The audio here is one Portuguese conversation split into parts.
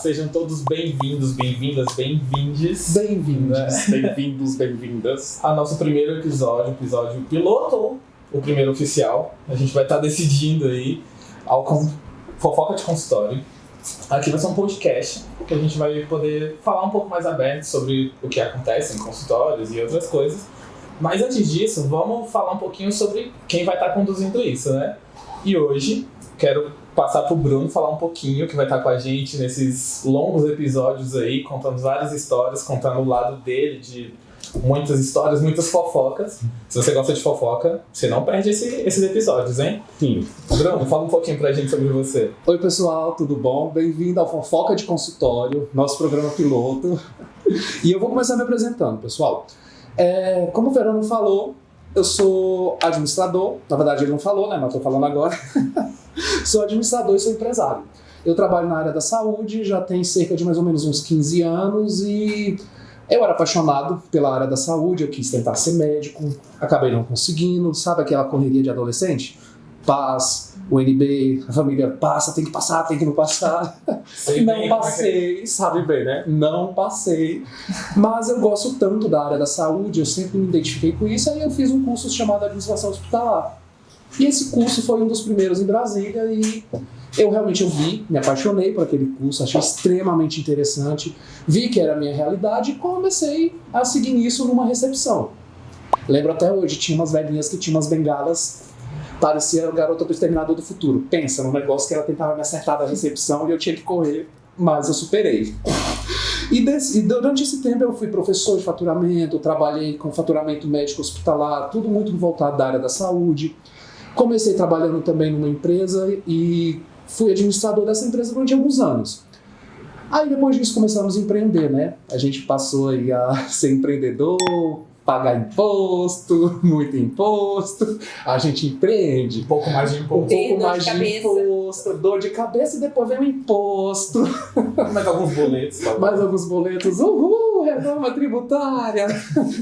sejam todos bem-vindos, bem-vindas, bem-vindes. Bem-vindos, bem-vindas. A nosso primeiro episódio piloto ou o primeiro oficial. A gente vai estar decidindo aí Fofoca de Consultório. Aqui vai ser um podcast que a gente vai poder falar um pouco mais aberto sobre o que acontece em consultórios e outras coisas. Mas antes disso, vamos falar um pouquinho sobre quem vai estar conduzindo isso, né? E hoje, quero passar pro Bruno falar um pouquinho, que vai estar com a gente nesses longos episódios aí, contando várias histórias, contando o lado dele de muitas histórias, muitas fofocas. Se você gosta de fofoca, você não perde esses episódios, hein? Sim. Bruno, fala um pouquinho pra gente sobre você. Oi, pessoal, tudo bom? Bem-vindo ao Fofoca de Consultório, nosso programa piloto. E eu vou começar me apresentando, pessoal. Como o Fernando falou, eu sou administrador. Na verdade, ele não falou, né? Mas estou falando agora. Sou administrador e sou empresário. Eu trabalho na área da saúde, já tem cerca de mais ou menos uns 15 anos e eu era apaixonado pela área da saúde, eu quis tentar ser médico, acabei não conseguindo, sabe aquela correria de adolescente? Paz, UNB, a família passa, tem que passar, tem que não passar. Não passei, sabe bem, né? Não passei. Mas eu gosto tanto da área da saúde, eu sempre me identifiquei com isso, aí eu fiz um curso chamado Administração Hospitalar. E esse curso foi um dos primeiros em Brasília e eu realmente me apaixonei por aquele curso, achei extremamente interessante, vi que era a minha realidade e comecei a seguir nisso numa recepção. Lembro até hoje, tinha umas velhinhas que tinham umas bengalas, parecia a garota do Exterminador do Futuro. Pensa num negócio que ela tentava me acertar da recepção e eu tinha que correr, mas eu superei. E durante esse tempo eu fui professor de faturamento, trabalhei com faturamento médico hospitalar, tudo muito voltado da área da saúde. Comecei trabalhando também numa empresa e fui administrador dessa empresa durante alguns anos. Aí depois disso começamos a empreender, né? A gente passou aí a ser empreendedor, pagar imposto, muito imposto, a gente empreende. Um pouco mais de imposto. Dor de cabeça e depois vem o imposto. Mais alguns boletos. Mais alguns boletos. Uhul, reforma tributária.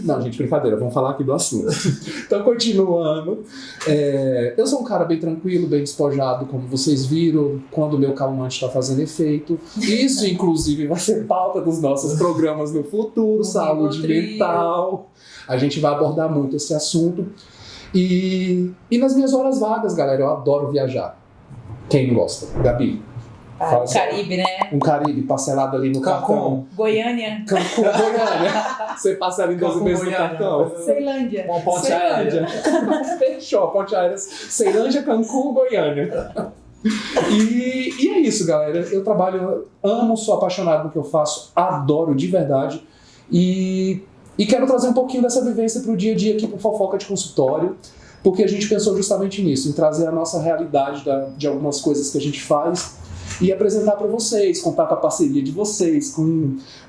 Não, gente, brincadeira, vamos falar aqui do assunto. Então, continuando. Eu sou um cara bem tranquilo, bem despojado, como vocês viram, quando o meu calmante está fazendo efeito. Isso, inclusive, vai ser pauta dos nossos programas no futuro, saúde mental. A gente vai abordar muito esse assunto. E nas minhas horas vagas, galera, eu adoro viajar. Quem não gosta? Gabi? Um Caribe, né? Um Caribe parcelado ali no cartão. Goiânia. Cancún, Goiânia. Você passa ali 12 meses no cartão. Ceilândia. Uma ponte aérea. Fechou, ponte aérea. Ceilândia, Cancún, Goiânia. E é isso, galera. Eu trabalho, amo, sou apaixonado no que eu faço, adoro de verdade. E quero trazer um pouquinho dessa vivência para o dia a dia aqui para o Fofoca de Consultório, porque a gente pensou justamente nisso, em trazer a nossa realidade de algumas coisas que a gente faz e apresentar para vocês, contar com a parceria de vocês,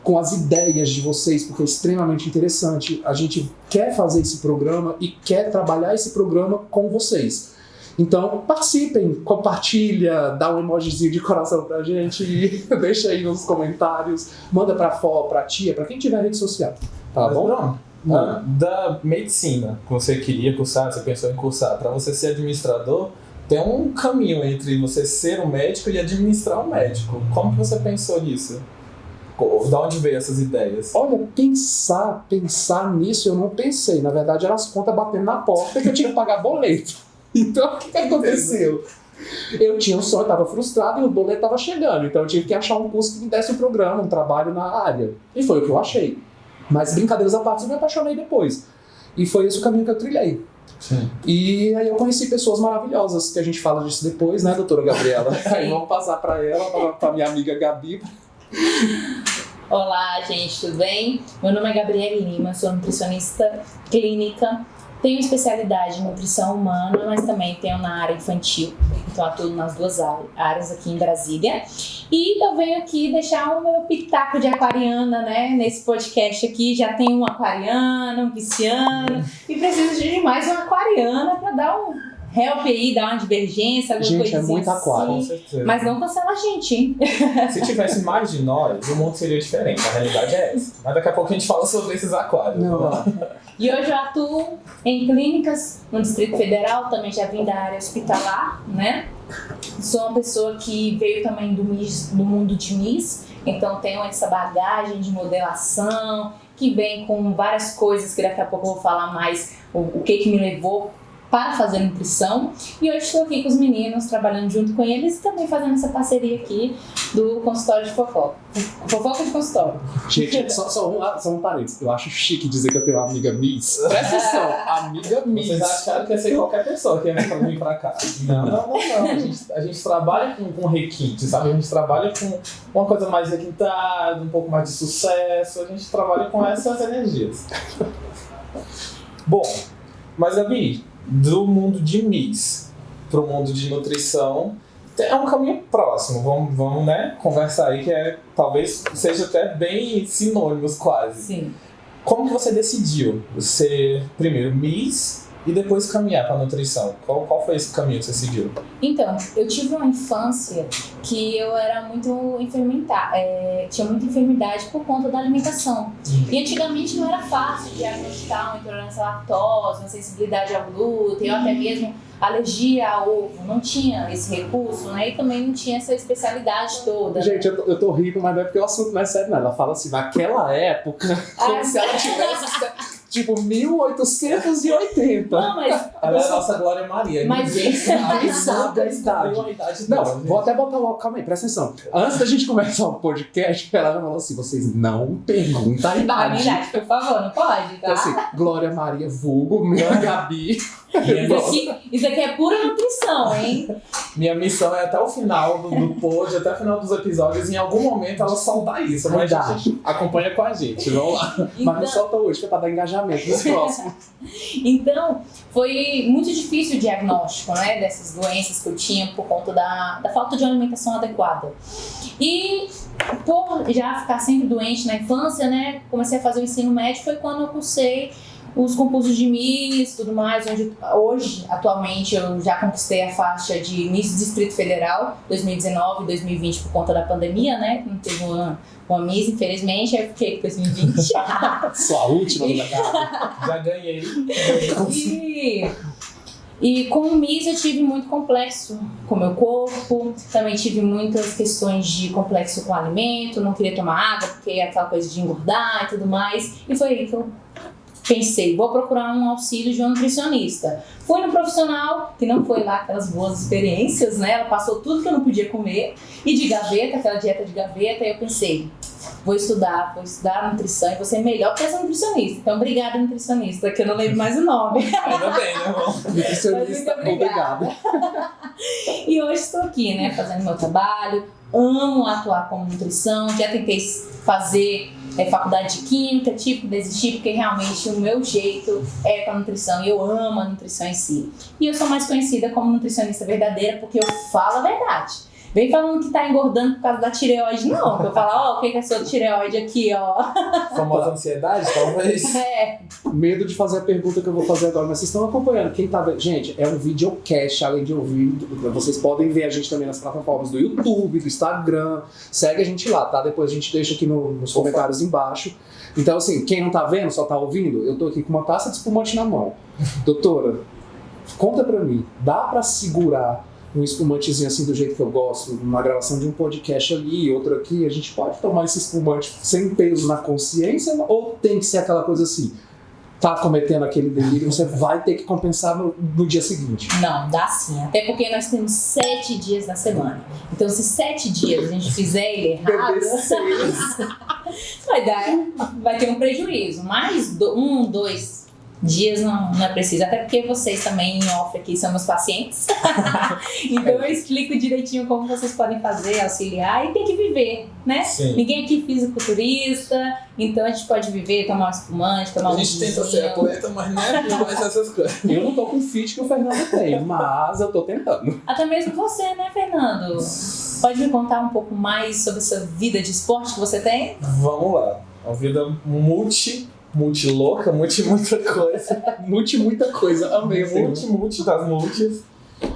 com as ideias de vocês, porque é extremamente interessante. A gente quer fazer esse programa e quer trabalhar esse programa com vocês. Então, participem, compartilha, dá um emojizinho de coração pra gente e deixa aí nos comentários, manda pra avó, pra tia, pra quem tiver rede social. Tá bom? Bruno, da medicina que você queria cursar, você pensou em cursar, para você ser administrador, tem um caminho entre você ser um médico e administrar um médico. Como que você pensou nisso? Da onde veio essas ideias? Olha, pensar nisso eu não pensei. Na verdade, eram as contas batendo na porta que eu tinha que pagar boleto. Então, o que aconteceu? Eu tinha um sonho, estava frustrado e o boleto estava chegando. Então, eu tive que achar um curso que me desse um programa, um trabalho na área. E foi o que eu achei. Mas, brincadeiras à parte, eu me apaixonei depois. E foi esse o caminho que eu trilhei. Sim. E aí eu conheci pessoas maravilhosas, que a gente fala disso depois, né, doutora Gabriela? Aí vamos passar para ela, para minha amiga Gabi. Olá, gente, tudo bem? Meu nome é Gabriela Lima, sou nutricionista clínica. Tenho especialidade em nutrição humana, mas também tenho na área infantil. Então, atuo nas duas áreas aqui em Brasília. E eu venho aqui deixar o meu pitaco de aquariana, né? Nesse podcast aqui já tem um aquariano, um pisciano. E preciso de mais uma aquariana para dar um help aí, dar uma divergência, alguma coisa assim. Gente, é muito aquário. Com certeza. Mas não cancela a gente, hein? Se tivesse mais de nós, o mundo seria diferente. A realidade é essa. Mas daqui a pouco a gente fala sobre esses aquários. Não. E hoje eu atuo em clínicas no Distrito Federal, também já vim da área hospitalar, né? Sou uma pessoa que veio também do mundo de Miss então tenho essa bagagem de modelação, que vem com várias coisas que daqui a pouco eu vou falar mais o que me levou para fazer nutrição. E hoje estou aqui com os meninos, trabalhando junto com eles e também fazendo essa parceria aqui do consultório de fofoca. Fofoca de consultório. Gente, só um parênteses. Eu acho chique dizer que eu tenho uma amiga Miss. Presta atenção, amiga Miss. Vocês acharam que ia ser qualquer pessoa que ia vir pra cá. Não. A gente trabalha com requinte, sabe? A gente trabalha com uma coisa mais requintada, um pouco mais de sucesso. A gente trabalha com essas energias. Bom, mas Gabi, do mundo de Miss pro mundo de nutrição é um caminho próximo. Vamos né, conversar aí, que talvez seja até bem sinônimos quase. Sim. Como que você decidiu ser primeiro Miss e depois caminhar para nutrição? Qual foi esse caminho que você seguiu? Então, eu tive uma infância que eu era muito tinha muita enfermidade por conta da alimentação. E antigamente não era fácil diagnosticar uma intolerância à lactose, uma sensibilidade ao glúten, ou até mesmo alergia a ovo. Não tinha esse recurso, né? E também não tinha essa especialidade toda. Gente, eu tô rindo, mas não é porque o assunto não é sério, não. Ela fala assim, naquela época, como se ela tivesse... Tipo, 1880. Não, mas... Ela é a nossa Glória Maria. Mas ninguém sabe a idade. Não, vou até botar o... Calma aí, presta atenção. Antes da gente começar o podcast, ela já falou assim, vocês não perguntam a idade. Por favor, não pode, tá? Então assim, Glória Maria vulgo, minha Gabi. Isso aqui é pura nutrição, hein? Minha missão é até o final do pod, até o final dos episódios, em algum momento ela soltar isso. Mas a gente acompanha com a gente, vamos lá. Então, mas não solta hoje, que é pra dar engajamento nos próximos. Então, foi muito difícil o diagnóstico, né, dessas doenças que eu tinha por conta da falta de alimentação adequada. E por já ficar sempre doente na infância, né, comecei a fazer o ensino médio, foi quando eu cursei os concursos de Miss e tudo mais, onde hoje, atualmente, eu já conquistei a faixa de Miss Distrito Federal 2019 e 2020 por conta da pandemia, né? Não teve uma Miss, infelizmente, aí eu fiquei com 2020. Sua última, já ganhei. E com o Miss eu tive muito complexo com o meu corpo, também tive muitas questões de complexo com o alimento, não queria tomar água porque é aquela coisa de engordar e tudo mais, e foi aí que eu pensei, vou procurar um auxílio de um nutricionista. Fui no profissional, que não foi lá aquelas boas experiências, né? Ela passou tudo que eu não podia comer. E de gaveta, aquela dieta de gaveta, aí eu pensei, vou estudar nutrição e vou ser melhor que essa nutricionista. Então, obrigada, nutricionista, que eu não lembro mais o nome. Ainda bem, né, irmão? Nutricionista, obrigada. E hoje estou aqui, né, fazendo meu trabalho. Amo atuar como nutrição. Já tentei fazer faculdade de química, tive que desistir porque realmente o meu jeito é com a nutrição e eu amo a nutrição em si. E eu sou mais conhecida como nutricionista verdadeira porque eu falo a verdade. Vem falando que tá engordando por causa da tireoide, não. Eu falo, o que é a sua tireoide aqui, ó. Famosa ansiedade, talvez. Medo de fazer a pergunta que eu vou fazer agora, mas vocês estão acompanhando. Quem tá vendo? Gente, é um videocast, além de ouvir. Vocês podem ver a gente também nas plataformas do YouTube, do Instagram. Segue a gente lá, tá? Depois a gente deixa aqui nos comentários embaixo. Então, assim, quem não tá vendo, só tá ouvindo, eu tô aqui com uma taça de espumante na mão. Doutora, conta pra mim, dá pra segurar um espumantezinho assim do jeito que eu gosto, numa gravação de um podcast ali, outro aqui, a gente pode tomar esse espumante sem peso na consciência ou tem que ser aquela coisa assim, tá cometendo aquele delírio, você vai ter que compensar no dia seguinte? Não, dá sim, até porque nós temos 7 dias na semana. Então se 7 dias a gente fizer ele errado, vai ter um prejuízo, mas 1, 2 dias não é preciso, até porque vocês também em off aqui são meus pacientes. Então eu explico direitinho como vocês podem fazer, auxiliar e tem que viver, né? Sim. Ninguém aqui é fisiculturista, então a gente pode viver, tomar um espumante, tomar um A gente tenta ser atleta, mas não faz essas coisas. Eu não tô com o fit que o Fernando tem, mas eu tô tentando. Até mesmo você, né, Fernando? Pode me contar um pouco mais sobre essa vida de esporte que você tem? Vamos lá. Uma vida multi-louca, muita coisa. Muita coisa, amei. Multi das multis.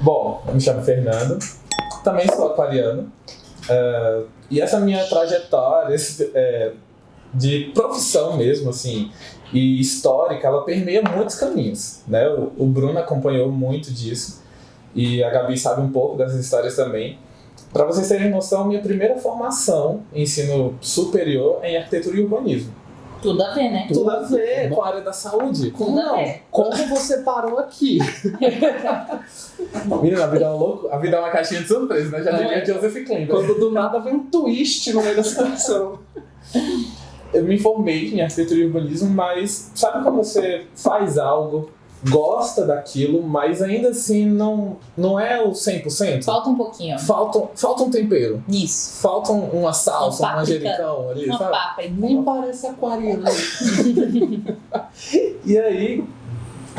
Bom, eu me chamo Fernando, também sou aquariano. E essa minha trajetória de profissão mesmo, assim, e histórica, ela permeia muitos caminhos, né? O Bruno acompanhou muito disso, e a Gabi sabe um pouco dessas histórias também. Para vocês terem noção, minha primeira formação em ensino superior é em arquitetura e urbanismo. Tudo a ver, né? Tudo a ver com a área da saúde. Tudo a ver. Como você parou aqui? Menina, a vida é um louco. A vida é uma caixinha de surpresa, né? Já diria Joseph Klimber. Quando do nada vem um twist no meio da situação. Eu me formei em arquitetura e urbanismo, mas sabe quando você faz algo, gosta daquilo, mas ainda assim não é o 100%? Falta um pouquinho. Falta um tempero. Isso. Falta uma salsa, um páprica, manjericão ali, Uma sabe? páprica. Nem parece aquarela. E aí,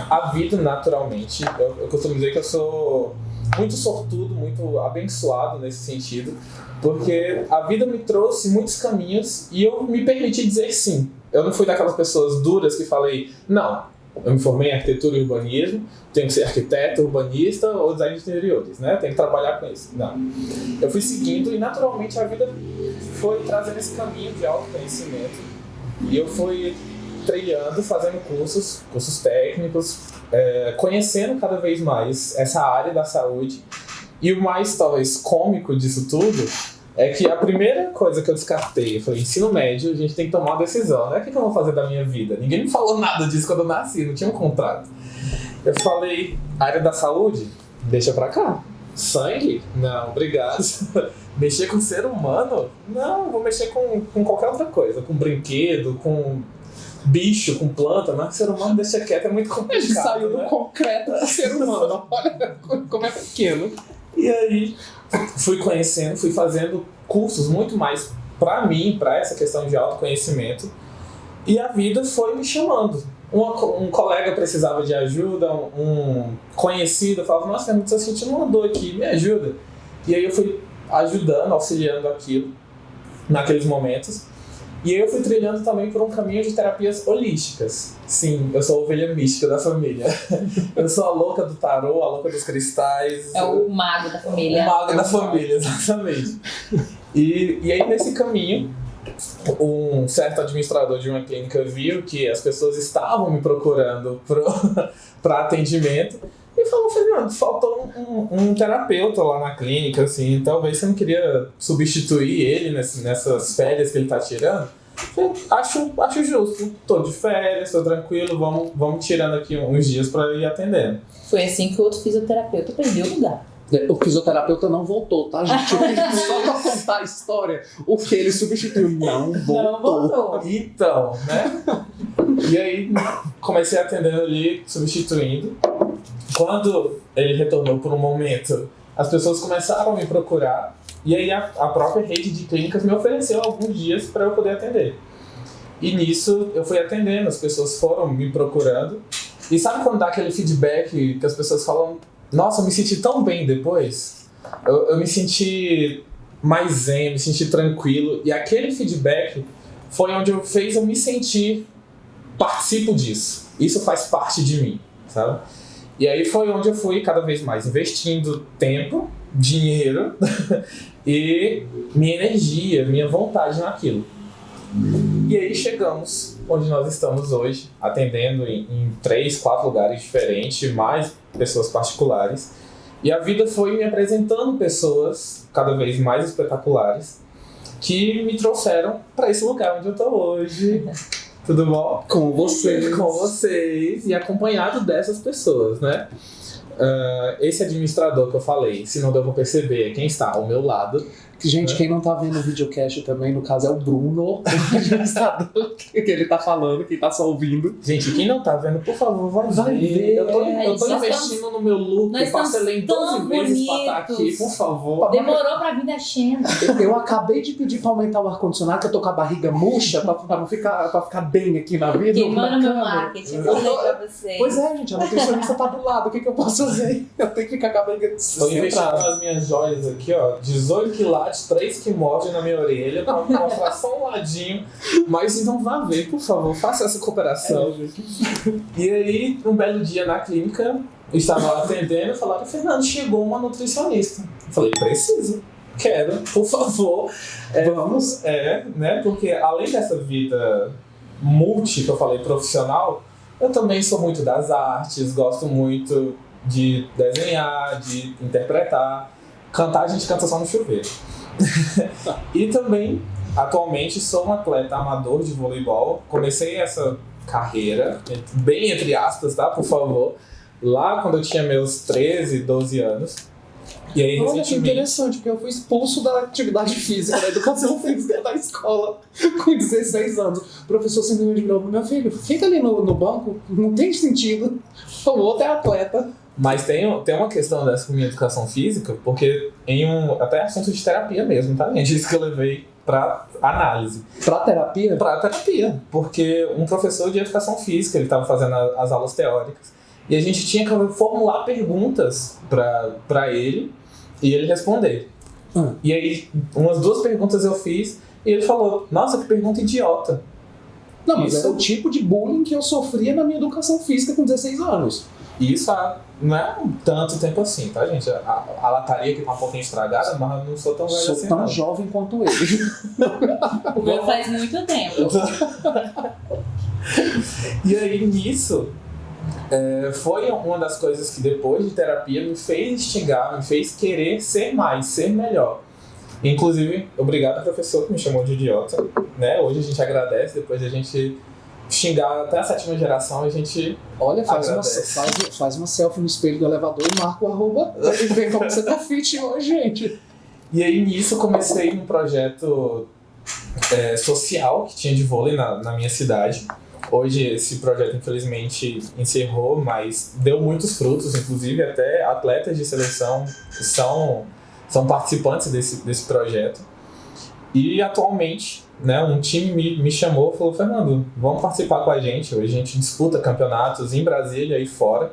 a vida naturalmente, eu costumo dizer que eu sou muito sortudo, muito abençoado nesse sentido, porque a vida me trouxe muitos caminhos e eu me permiti dizer sim. Eu não fui daquelas pessoas duras que falei, não, eu me formei em arquitetura e urbanismo, tenho que ser arquiteto, urbanista ou design de interiores, né? Tenho que trabalhar com isso. Não. Eu fui seguindo e naturalmente a vida foi trazendo esse caminho de autoconhecimento e eu fui trilhando, fazendo cursos técnicos, conhecendo cada vez mais essa área da saúde. E o mais, talvez, cômico disso tudo é que a primeira coisa que eu descartei, eu falei, ensino médio, a gente tem que tomar uma decisão, né? O que eu vou fazer da minha vida? Ninguém me falou nada disso quando eu nasci, não tinha um contrato. Eu falei, área da saúde? Deixa pra cá. Sangue? Não, obrigado. Mexer com ser humano? Não, vou mexer com qualquer outra coisa, com brinquedo, com bicho, com planta, mas ser humano deixa quieto, é muito complicado. Ele saiu né? do concreto do ser humano. Olha como é pequeno. E aí, fui conhecendo, fui fazendo cursos muito mais pra mim, pra essa questão de autoconhecimento. E a vida foi me chamando. Um colega precisava de ajuda, um conhecido falava, nossa, eu estou sentindo uma dor aqui, me ajuda. E aí eu fui ajudando, auxiliando aquilo, naqueles momentos. E aí eu fui trilhando também por um caminho de terapias holísticas. Sim, eu sou a ovelha mística da família. Eu sou a louca do tarô, a louca dos cristais. É o mago da família. O mago da família, exatamente. E aí nesse caminho, um certo administrador de uma clínica viu que as pessoas estavam me procurando para atendimento e falou, Fernando, faltou um terapeuta lá na clínica, assim, talvez você não queria substituir ele nessas férias que ele tá tirando? Eu acho justo, tô de férias, tô tranquilo, vamos tirando aqui uns dias para ir atendendo. Foi assim que o outro fisioterapeuta perdeu o lugar. O fisioterapeuta não voltou, tá, gente? Só pra contar a história, o que ele substituiu não voltou. Não voltou. Então, né? E aí comecei atendendo ali, substituindo. Quando ele retornou por um momento, as pessoas começaram a me procurar e aí a própria rede de clínicas me ofereceu alguns dias para eu poder atender. E nisso eu fui atendendo, as pessoas foram me procurando. E sabe quando dá aquele feedback que as pessoas falam, nossa, eu me senti tão bem depois? Eu me senti mais zen, me senti tranquilo. E aquele feedback foi onde fez eu me sentir, participo disso. Isso faz parte de mim, sabe? E aí foi onde eu fui cada vez mais investindo tempo, dinheiro e minha energia, minha vontade naquilo. E aí chegamos onde nós estamos hoje, atendendo em 3, 4 lugares diferentes, mais pessoas particulares. E a vida foi me apresentando pessoas cada vez mais espetaculares que me trouxeram para esse lugar onde eu estou hoje. Tudo bom? Com vocês. Com vocês e acompanhado dessas pessoas, né? Esse administrador que eu falei, se não deu pra perceber, quem está ao meu lado. Gente, quem não tá vendo o videocast também, no caso é o Bruno, o administrador que ele tá falando, quem tá só ouvindo. Gente, quem não tá vendo, por favor, vai ver. Eu tô investindo no meu look, eu parcelei 12 vezes pra estar aqui, por favor. Demorou pra vir da China. Eu acabei de pedir pra aumentar o ar-condicionado, que eu tô com a barriga murcha, pra não ficar, pra ficar bem aqui na vida. Queimando meu marketing, eu falei pra vocês. Pois é, gente, a nutricionista tá do lado, o que eu posso fazer? Eu tenho que ficar com a barriga Tô investindo nas minhas joias aqui, ó, 18 quilates, 3 que mordem na minha orelha, pra mostrar só um ladinho, mas então vá ver, por favor, faça essa cooperação. E aí, um belo dia na clínica, eu estava lá atendendo e falaram, Fernando, chegou uma nutricionista. Eu falei, preciso, quero, por favor. Vamos. Né, porque além dessa vida multi, que eu falei, profissional, eu também sou muito das artes, gosto muito de desenhar, de interpretar. Cantar a gente canta só no chuveiro. E também, atualmente, sou um atleta amador de voleibol. Comecei essa carreira, bem entre aspas, tá? Por favor. Lá quando eu tinha meus 13, 12 anos. E aí, Olha que recentemente... interessante, porque eu fui expulso da atividade física, da educação física da escola com 16 anos. O professor simplesmente virou pro meu filho, fica ali no banco, não tem sentido, o outro é atleta. Mas tem uma questão dessa com minha educação física, porque até assunto de terapia mesmo, tá, gente? Isso que eu levei pra análise. Pra terapia? Pra terapia, porque um professor de educação física, ele estava fazendo as aulas teóricas, e a gente tinha que formular perguntas pra ele, e ele responder. E aí, umas 2 perguntas eu fiz, e ele falou, nossa, que pergunta idiota. Não, mas era o tipo de bullying que eu sofria na minha educação física com 16 anos. Isso não é tanto tempo assim, tá, gente? A lataria que tá um pouquinho estragada, mas eu não sou tão velho Sou assim, tão não. jovem quanto ele. O meu faz muito tempo. E aí, nisso, foi uma das coisas que depois de terapia me fez instigar, me fez querer ser mais, ser melhor. Inclusive, obrigado professor que me chamou de idiota, né? Hoje a gente agradece, depois a gente xingar até a 7ª geração, a gente Olha, faz uma selfie no espelho do elevador e marca o arroba pra ele ver como você tá fit hoje, gente. E aí, nisso, comecei um projeto social que tinha de vôlei na minha cidade. Hoje esse projeto, infelizmente, encerrou, mas deu muitos frutos, inclusive até atletas de seleção são participantes desse projeto. E atualmente, né, um time me chamou e falou, Fernando, vamos participar com a gente. Hoje a gente disputa campeonatos em Brasília e fora.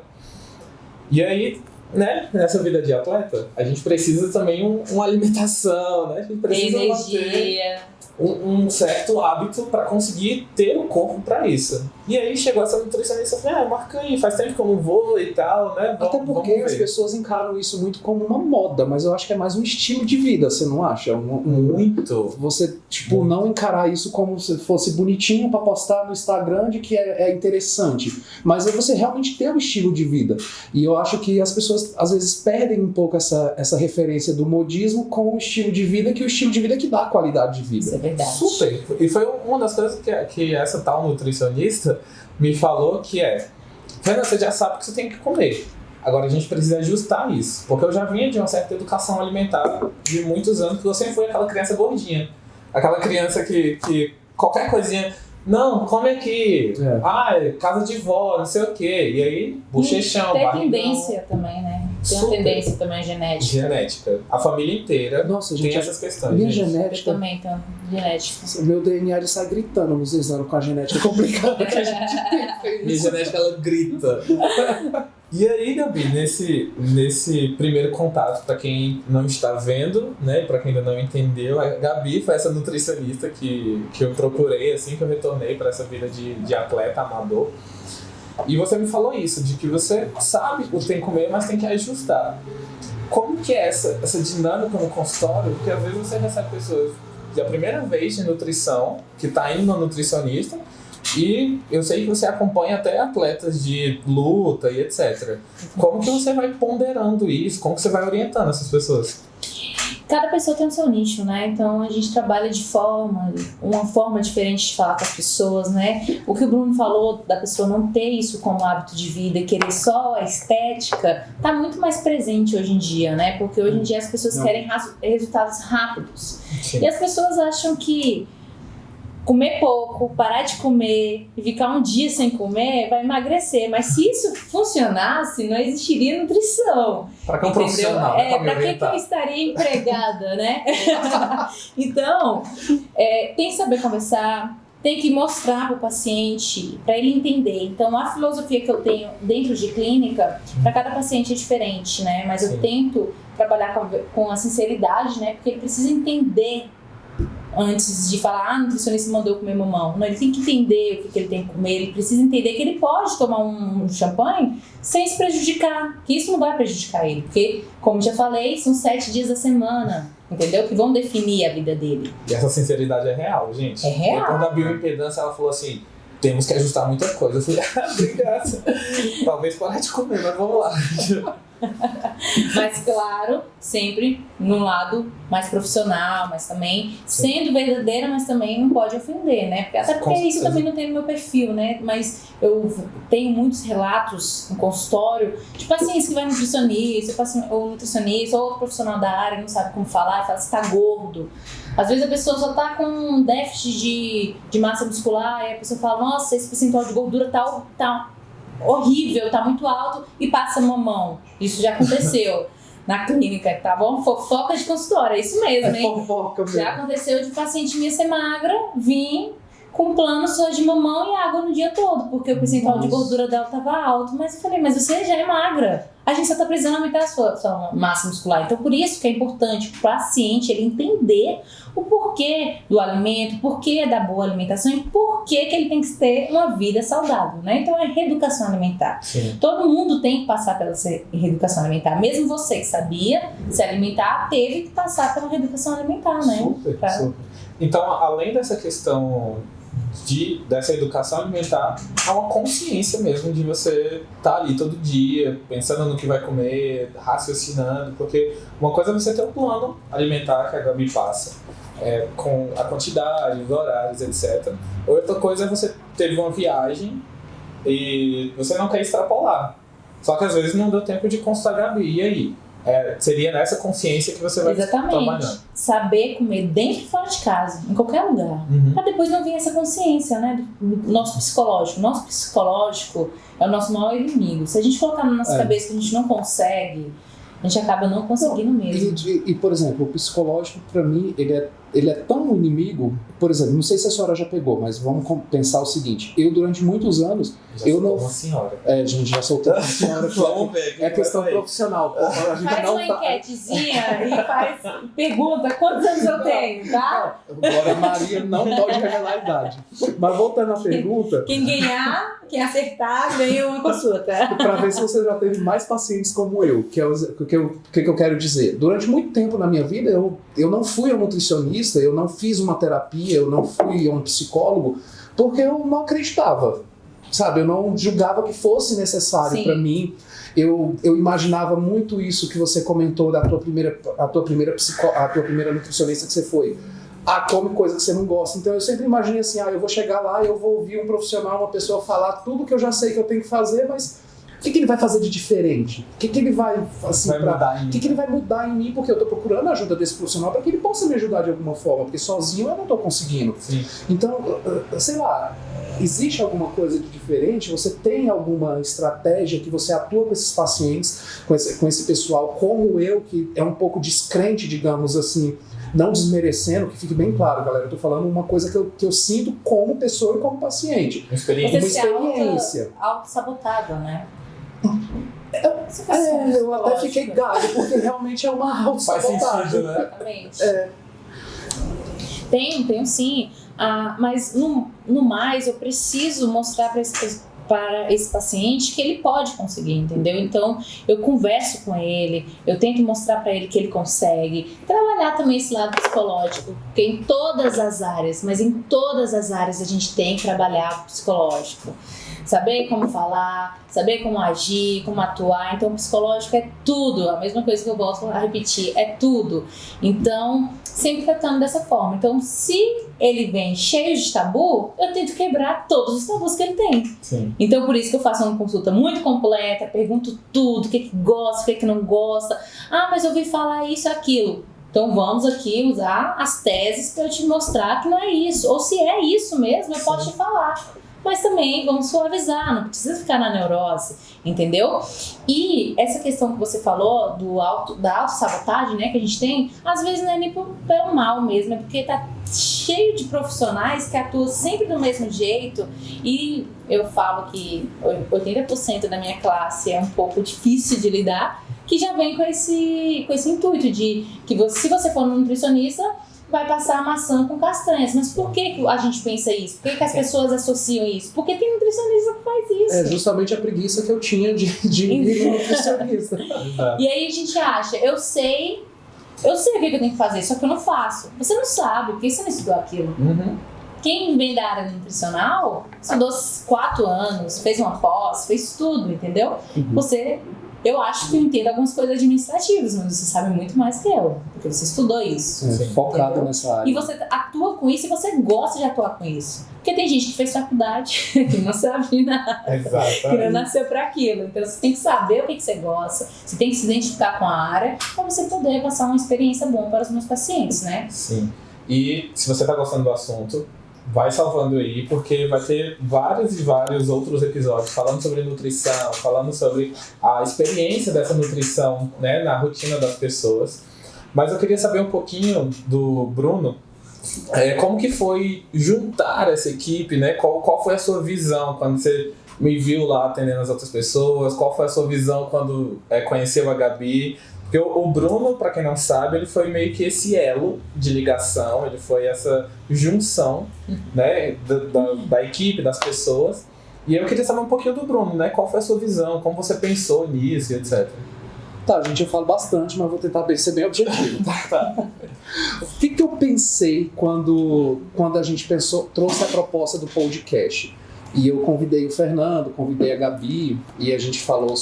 E aí, né, nessa vida de atleta, a gente precisa também uma alimentação, né? A gente precisa energia. Um certo hábito para conseguir ter o corpo para isso. E aí chegou essa nutricionista e falou, marca aí, faz tempo que eu não vou e tal, né? Até porque as pessoas encaram isso muito como uma moda, mas eu acho que é mais um estilo de vida, você não acha? Muito. Você, tipo, não encarar isso como se fosse bonitinho para postar no Instagram de que é interessante, mas é você realmente ter um estilo de vida. E eu acho que as pessoas, às vezes, perdem um pouco essa referência do modismo com o estilo de vida, que é o estilo de vida que dá qualidade de vida. Isso é verdade. Super. E foi uma das coisas que essa tal nutricionista me falou que Fernanda, você já sabe o que você tem que comer. Agora a gente precisa ajustar isso. Porque eu já vinha de uma certa educação alimentar de muitos anos, que eu sempre fui aquela criança gordinha. Aquela criança que qualquer coisinha... Não, come aqui. Casa de vó, não sei o quê. E aí, bochechão, tem barrigão. tendência também, né? Tem uma Super. tendência também genética. Genética. A família inteira tem gente, essas questões. minha gente. Eu genética, também tenho genética. meu DNA ele sai gritando nos exames com a genética complicada que a gente tem. Minha genética, ela grita. E aí, Gabi, nesse primeiro contato, para quem não está vendo, né, para quem ainda não entendeu, a Gabi foi essa nutricionista que eu procurei, assim que eu retornei para essa vida de atleta amador. E você me falou isso, de que você sabe o que tem que comer, mas tem que ajustar. Como que é essa dinâmica no consultório? Porque às vezes você recebe pessoas da primeira vez de nutrição, que está indo no nutricionista, e eu sei que você acompanha até atletas de luta e etc. Como que você vai ponderando isso? Como que você vai orientando essas pessoas? Cada pessoa tem o seu nicho, né? Então a gente trabalha uma forma diferente de falar com as pessoas, né? O que o Bruno falou da pessoa não ter isso como hábito de vida e querer só a estética, tá muito mais presente hoje em dia, né? Porque hoje em dia as pessoas querem resultados rápidos. Sim. E as pessoas acham que comer pouco, parar de comer e ficar um dia sem comer vai emagrecer. Mas se isso funcionasse, não existiria nutrição. Para que é um profissional, Pra que eu estaria empregada, né? Então, tem que saber conversar, tem que mostrar para o paciente, para ele entender. Então, a filosofia que eu tenho dentro de clínica, para cada paciente é diferente, né? Mas eu tento trabalhar com a sinceridade, né? Porque ele precisa entender antes de falar, a nutricionista mandou eu comer mamão. Não, ele tem que entender o que ele tem que comer, ele precisa entender que ele pode tomar um champanhe sem se prejudicar, que isso não vai prejudicar ele, porque, como já falei, são 7 dias da semana, entendeu? Que vão definir a vida dele. E essa sinceridade é real, gente. É real. Depois da bioimpedância, ela falou assim, temos que ajustar muita coisa. Eu falei, obrigado. Talvez parar de comer, mas vamos lá. Mas, claro, sempre num lado mais profissional, mas também sendo verdadeira, mas também não pode ofender, né? Até porque isso também não tem no meu perfil, né? Mas eu tenho muitos relatos no consultório de pacientes que vai nutricionista, ou nutricionista, ou outro profissional da área, não sabe como falar, fala, você tá gordo. Às vezes a pessoa só tá com um déficit de massa muscular e a pessoa fala, nossa, esse percentual de gordura tá horrível, tá muito alto, e passa uma mão. Isso já aconteceu na clínica, tá bom? Fofoca de consultório, é isso mesmo, hein? Fofoca mesmo. Já aconteceu de paciente minha ser magra, vim com plano só de mamão e água no dia todo, porque o percentual de gordura dela tava alto. Mas eu falei, mas você já é magra. A gente só tá precisando aumentar a sua massa muscular. Então, por isso que é importante o paciente ele entender o porquê do alimento, o porquê da boa alimentação e porquê que ele tem que ter uma vida saudável, né? Então, é reeducação alimentar. Sim. Todo mundo tem que passar pela reeducação alimentar. Mesmo você que sabia se alimentar, teve que passar pela reeducação alimentar, né? Super. Então, além dessa questão dessa educação alimentar, há uma consciência mesmo de você estar ali todo dia, pensando no que vai comer, raciocinando, porque uma coisa é você ter um plano alimentar que a Gabi passa, com a quantidade, os horários, etc. Outra coisa é você teve uma viagem e você não quer extrapolar, só que às vezes não deu tempo de consultar a Gabi, e aí? Seria nessa consciência que você vai trabalhando. Saber comer dentro e fora de casa, em qualquer lugar. Pra depois não vir essa consciência, né? Do nosso psicológico. Nosso psicológico é o nosso maior inimigo. Se a gente colocar na nossa cabeça que a gente não consegue, a gente acaba não conseguindo mesmo. E, por exemplo, o psicológico, pra mim, ele é tão inimigo. Por exemplo, não sei se a senhora já pegou, mas vamos pensar o seguinte. Eu, durante muitos anos, uma senhora. A gente já soltou uma senhora. Vamos ver. É questão profissional. A gente faz uma enquetezinha e pergunta quantos anos eu tenho, tá? Agora a Maria não pode revelar a idade. Mas voltando à pergunta... Quem ganhar, quem acertar, ganha uma consulta. Para ver se você já teve mais pacientes como eu. Que eu quero dizer? Durante muito tempo na minha vida, eu não fui ao nutricionista, eu não fiz uma terapia, eu não fui a um psicólogo, porque eu não acreditava. Sabe, eu não julgava que fosse necessário para mim. Eu imaginava muito isso que você comentou da tua primeira nutricionista que você foi. Come coisa que você não gosta. Então eu sempre imaginei assim, eu vou chegar lá, eu vou ouvir um profissional, uma pessoa falar tudo que eu já sei que eu tenho que fazer, mas o que ele vai fazer de diferente? O que ele vai, assim, ele vai mudar em mim? Porque eu estou procurando a ajuda desse profissional para que ele possa me ajudar de alguma forma, porque sozinho eu não estou conseguindo. Sim. Então, sei lá, existe alguma coisa de diferente? Você tem alguma estratégia que você atua com esses pacientes, com esse pessoal como eu, que é um pouco descrente, digamos assim, não desmerecendo, que fique bem claro, galera, eu tô falando uma coisa que eu sinto como pessoa e como paciente. Uma experiência. Auto-sabotado, né? Eu até fiquei gago, porque realmente é uma auto-sabotagem. Né? Exatamente. Tenho sim. Mas no mais, eu preciso mostrar para esse paciente que ele pode conseguir, entendeu? Então, eu converso com ele, eu tento mostrar para ele que ele consegue. Trabalhar também esse lado psicológico, porque em todas as áreas, mas em todas as áreas a gente tem que trabalhar o psicológico. Saber como falar, saber como agir, como atuar. Então, o psicológico é tudo. A mesma coisa que eu volto a repetir, é tudo. Então, sempre tratando dessa forma. Então, se ele vem cheio de tabu, eu tento quebrar todos os tabus que ele tem. Sim. Então, por isso que eu faço uma consulta muito completa, pergunto tudo, o que gosta, o que não gosta. Mas eu ouvi falar isso e aquilo. Então, vamos aqui usar as teses para eu te mostrar que não é isso. Ou se é isso mesmo, eu posso te falar. Mas também vamos suavizar, não precisa ficar na neurose, entendeu? E essa questão que você falou da autossabotagem, né, que a gente tem, às vezes não é nem pelo mal mesmo, é porque tá cheio de profissionais que atuam sempre do mesmo jeito. E eu falo que 80% da minha classe é um pouco difícil de lidar, que já vem com esse intuito de que se você for um nutricionista, vai passar maçã com castanhas. Mas por que a gente pensa isso? Por que as pessoas associam isso? Porque tem nutricionista que faz isso. É justamente a preguiça que eu tinha de ir no nutricionista. E aí a gente acha, eu sei o que eu tenho que fazer, só que eu não faço. Você não sabe, porque você não estudou aquilo. Uhum. Quem vem da área nutricional, estudou 4 anos, fez uma pós, fez tudo, entendeu? Você Eu acho que eu entendo algumas coisas administrativas, mas você sabe muito mais que eu, porque você estudou isso. Focado entendeu? nessa área. E você atua com isso e você gosta de atuar com isso. Porque tem gente que fez faculdade, que não sabe nada, que não nasceu para aquilo. Então você tem que saber o que você gosta, você tem que se identificar com a área para você poder passar uma experiência boa para os meus pacientes, né? Sim. E se você está gostando do assunto, vai salvando aí, porque vai ter vários e vários outros episódios falando sobre nutrição, falando sobre a experiência dessa nutrição, né, na rotina das pessoas. Mas eu queria saber um pouquinho do Bruno, como que foi juntar essa equipe, né? Qual foi a sua visão quando você me viu lá atendendo as outras pessoas? Qual foi a sua visão quando conheceu a Gabi? Porque o Bruno, para quem não sabe, ele foi meio que esse elo de ligação, ele foi essa junção, né, da equipe, das pessoas. E eu queria saber um pouquinho do Bruno, né? Qual foi a sua visão, como você pensou nisso, etc. Tá, gente, eu falo bastante, mas vou tentar ser bem objetivo. Tá. O que eu pensei quando a gente trouxe a proposta do podcast? E eu convidei o Fernando, convidei a Gabi, e a gente falou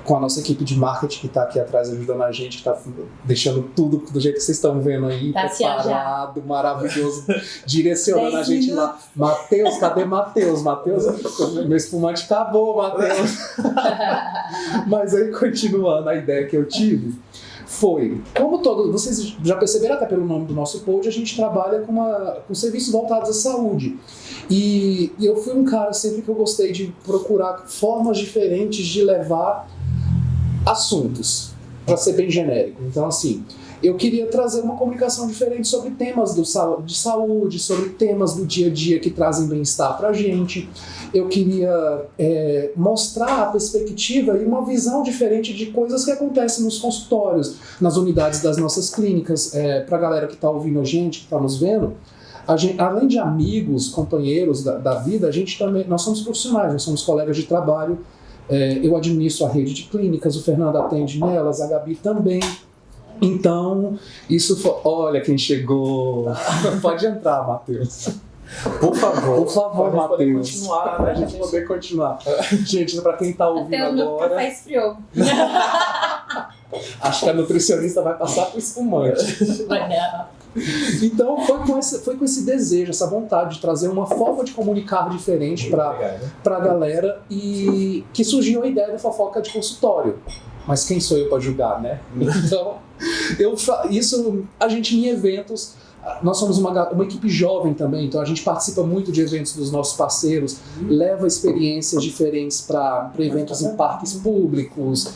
com a nossa equipe de marketing que está aqui atrás ajudando a gente, que está deixando tudo do jeito que vocês estão vendo aí, tá preparado, maravilhoso, direcionando a gente lá. Matheus, cadê Matheus? Matheus, meu espumante acabou, Matheus. Mas aí, continuando, a ideia que eu tive foi, vocês já perceberam até pelo nome do nosso pod, a gente trabalha com serviços voltados à saúde. E eu fui um cara sempre que eu gostei de procurar formas diferentes de levar assuntos, para ser bem genérico. Então, assim, eu queria trazer uma comunicação diferente sobre temas de saúde, sobre temas do dia a dia que trazem bem-estar pra gente. Eu queria mostrar a perspectiva e uma visão diferente de coisas que acontecem nos consultórios, nas unidades das nossas clínicas. Pra galera que tá ouvindo a gente, que tá nos vendo, além de amigos, companheiros da vida, a gente também, nós somos profissionais, nós somos colegas de trabalho. Eu administro a rede de clínicas, o Fernando atende nelas, a Gabi também. Então, isso foi... Olha quem chegou! Pode entrar, Matheus. Por favor, Matheus. Continuar, né? A gente poder continuar. Gente, pra quem tá ouvindo até o agora... café esfriou. Acho que a nutricionista vai passar pro espumante. Mas não. Então foi com esse desejo, essa vontade de trazer uma forma de comunicar diferente para a galera, e que surgiu a ideia da fofoca de consultório. Mas quem sou eu para julgar, né? Então, a gente em eventos, nós somos uma equipe jovem também, então a gente participa muito de eventos dos nossos parceiros, leva experiências diferentes para eventos em parques públicos,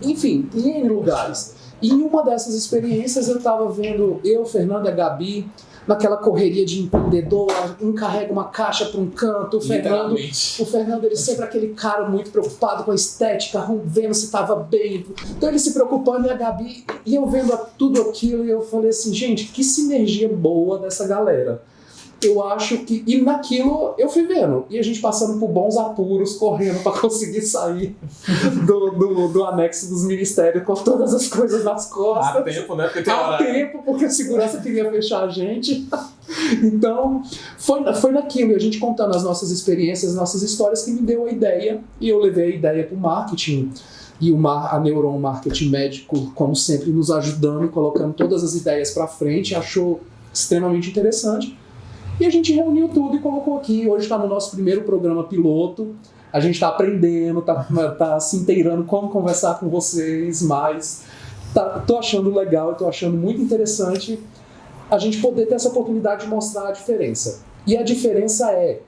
enfim, em N lugares. E em uma dessas experiências eu estava vendo eu, Fernando e a Gabi, naquela correria de empreendedor, um carrega uma caixa para um canto, o Fernando ele sempre aquele cara muito preocupado com a estética, vendo se estava bem, então ele se preocupando, e a Gabi, e eu vendo tudo aquilo, e eu falei assim, gente, que sinergia boa dessa galera. Eu acho que... E naquilo eu fui vendo. E a gente passando por bons apuros, correndo para conseguir sair do anexo dos ministérios com todas as coisas nas costas. Há tempo, né? Porque tem tempo, porque a segurança queria fechar a gente. Então, foi naquilo. E a gente contando as nossas experiências, as nossas histórias, que me deu a ideia. E eu levei a ideia para o marketing. E a Neuron Marketing Médico, como sempre, nos ajudando e colocando todas as ideias para frente. Achou extremamente interessante. E a gente reuniu tudo e colocou aqui. Hoje está no nosso primeiro programa piloto. A gente está aprendendo, tá se inteirando como conversar com vocês mais. Tô achando legal, tô achando muito interessante a gente poder ter essa oportunidade de mostrar a diferença. E a diferença é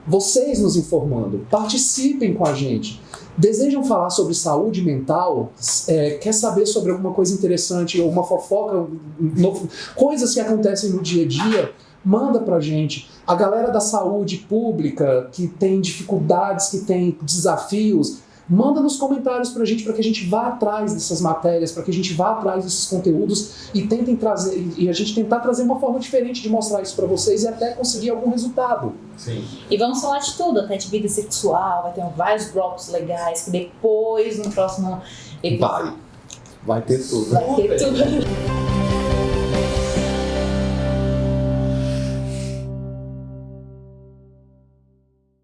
vocês nos informando. Participem com a gente. Desejam falar sobre saúde mental? Quer saber sobre alguma coisa interessante ou uma fofoca? Coisas que acontecem no dia a dia? Manda pra gente. A galera da saúde pública que tem dificuldades, que tem desafios, manda nos comentários pra gente, para que a gente vá atrás dessas matérias, para que a gente vá atrás desses conteúdos e a gente tentar trazer uma forma diferente de mostrar isso pra vocês e até conseguir algum resultado. Sim. E vamos falar de tudo, até de vida sexual, vai ter vários blocos legais que depois no próximo episódio Vai ter tudo. vai ter tudo.